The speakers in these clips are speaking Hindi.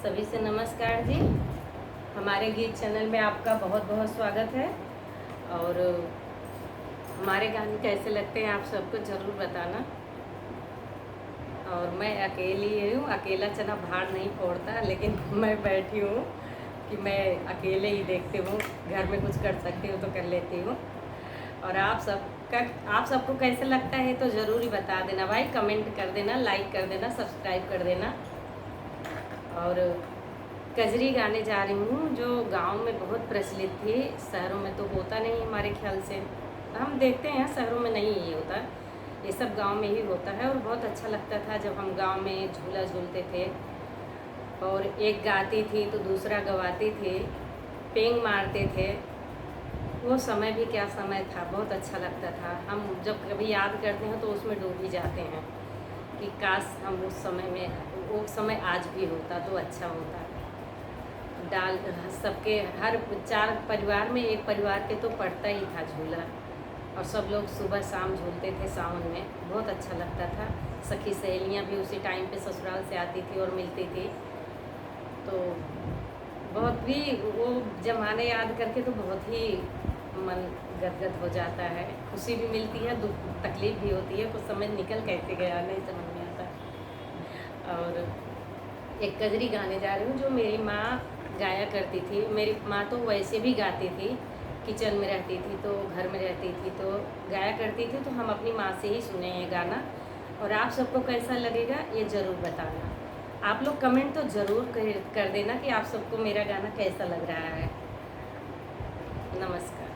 सभी से नमस्कार जी। हमारे गीत चैनल में आपका बहुत बहुत स्वागत है। और हमारे गाने कैसे लगते हैं आप सबको ज़रूर बताना। और मैं अकेली हूँ, अकेला चना भाड़ नहीं फोड़ता, लेकिन मैं बैठी हूँ कि मैं अकेले ही देखती हूँ, घर में कुछ कर सकती हूँ तो कर लेती हूँ। और आप सबको कैसे लगता है तो ज़रूर ही बता देना भाई, कमेंट कर देना, लाइक कर देना, सब्सक्राइब कर देना। और कजरी गाने जा रही हूँ जो गांव में बहुत प्रचलित थी, शहरों में तो होता नहीं हमारे ख्याल से। हम देखते हैं शहरों में नहीं ये होता, ये सब गांव में ही होता है। और बहुत अच्छा लगता था जब हम गांव में झूला झूलते थे और एक गाती थी तो दूसरा गवाती थी, पेंग मारते थे। वो समय भी क्या समय था, बहुत अच्छा लगता था। हम जब कभी याद करते हैं तो उसमें डूब ही जाते हैं कि काश हम उस समय में, वो समय आज भी होता तो अच्छा होता। डाल सबके हर 4 परिवार में एक परिवार के तो पड़ता ही था झूला, और सब लोग सुबह शाम झूलते थे सावन में, बहुत अच्छा लगता था। सखी सहेलियाँ भी उसी टाइम पे ससुराल से आती थी और मिलती थी, तो बहुत भी वो जमाने याद करके तो बहुत ही मन गदगद हो जाता है। खुशी भी मिलती है, दुख तकलीफ भी होती है, कुछ समय निकल कैसे गया नहीं समझ में आता। और एक कजरी गाने जा रही हूँ जो मेरी माँ गाया करती थी। मेरी माँ तो वैसे भी गाती थी, किचन में रहती थी तो घर में रहती थी तो गाया करती थी, तो हम अपनी माँ से ही सुने ये गाना। और आप सबको कैसा लगेगा ये ज़रूर बताना। आप लोग कमेंट तो ज़रूर कर देना कि आप सबको मेरा गाना कैसा लग रहा है। नमस्कार।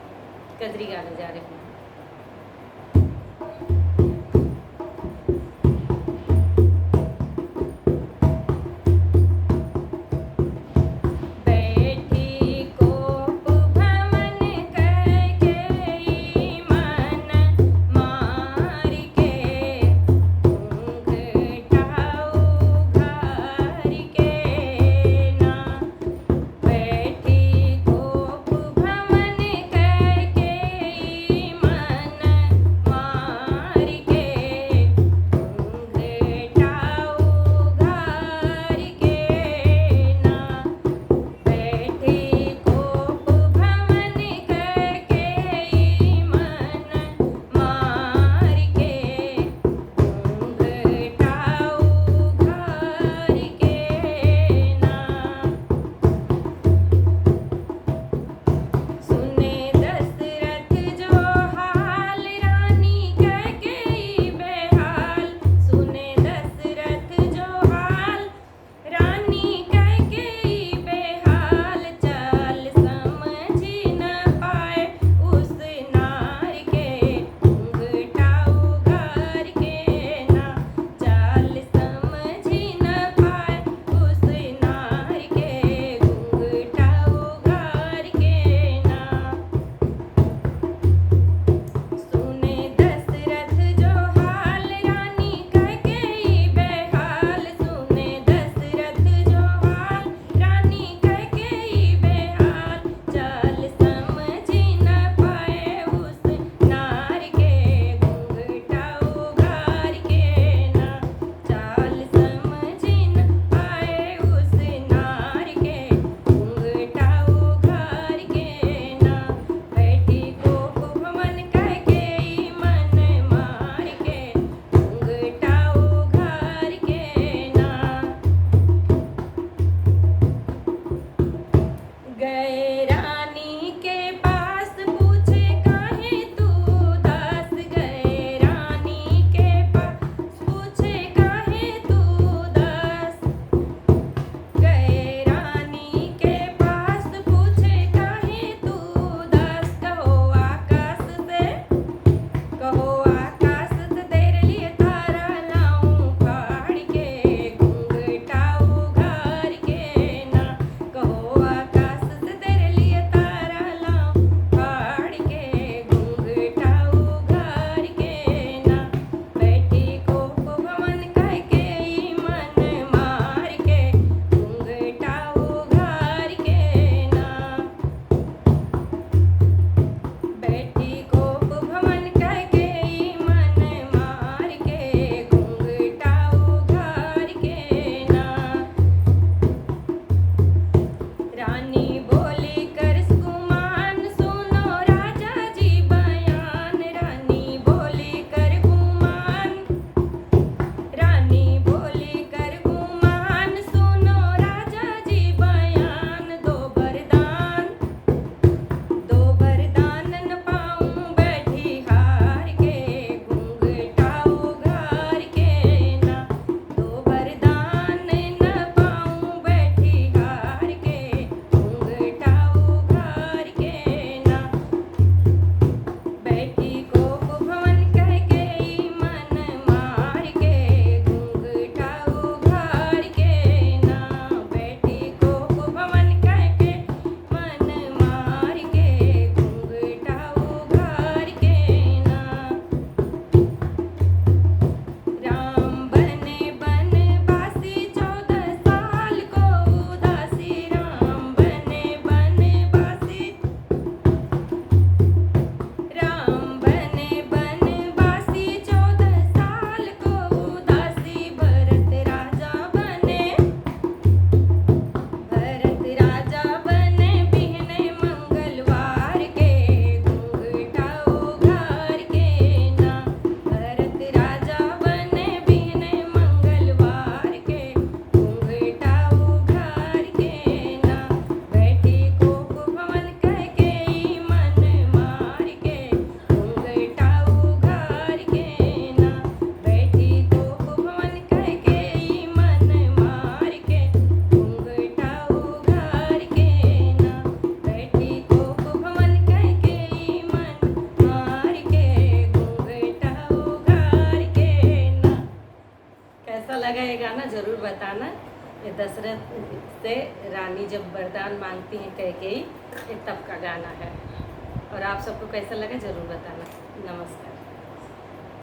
कजरी गाने जा रही हूँ। बताना। ये दशरथ से रानी जब वरदान मांगती हैं कैकेयी, ये तब का गाना है। और आप सबको कैसा लगा ज़रूर बताना। नमस्कार।